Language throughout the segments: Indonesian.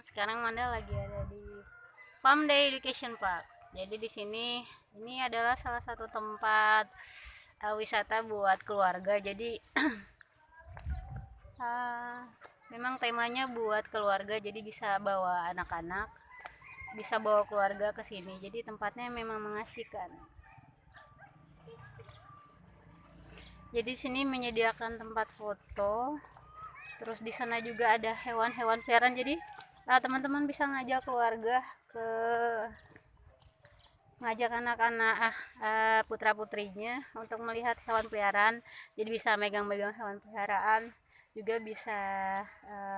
Sekarang Manda lagi ada di Farm Day Education Park. Jadi di sini ini adalah salah satu tempat wisata buat keluarga. Jadi memang temanya buat keluarga. Jadi bisa bawa anak-anak, bisa bawa keluarga ke sini. Jadi tempatnya memang mengasihkan. Jadi sini menyediakan tempat foto. Terus di sana juga ada hewan-hewan peliharaan. Jadi teman-teman bisa ngajak keluarga ngajak anak-anak putra putrinya untuk melihat hewan peliharaan. Jadi bisa megang-megang hewan peliharaan, juga bisa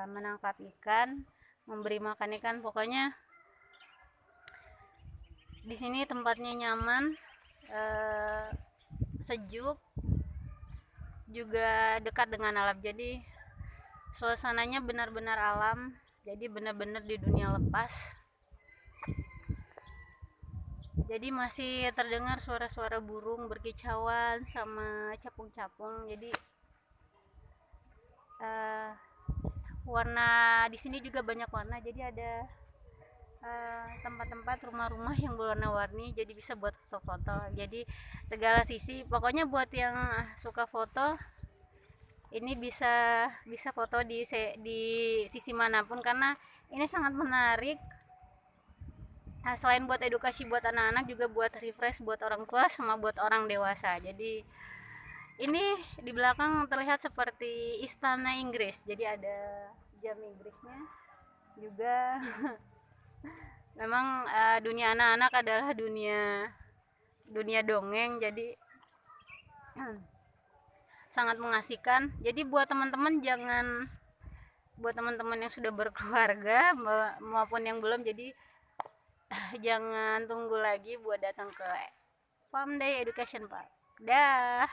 menangkap ikan, memberi makan ikan. Pokoknya di sini tempatnya nyaman, sejuk, juga dekat dengan alam. Jadi suasananya benar-benar alam, jadi benar-benar di dunia lepas. Jadi masih terdengar suara-suara burung berkicauan sama capung-capung. Jadi warna di sini juga banyak warna. Jadi ada tempat-tempat rumah-rumah yang berwarna-warni, jadi bisa buat foto-foto. Jadi segala sisi, pokoknya buat yang suka foto ini bisa foto di sisi manapun, karena ini sangat menarik. Selain buat edukasi buat anak-anak, juga buat refresh buat orang tua sama buat orang dewasa. Jadi ini di belakang terlihat seperti istana Inggris. Jadi ada jam Inggrisnya juga. Memang dunia anak-anak adalah dunia dongeng. Jadi sangat mengasihkan. Jadi buat teman-teman yang sudah berkeluarga maupun yang belum, jadi jangan tunggu lagi buat datang ke Farm Day Education Park. Dah.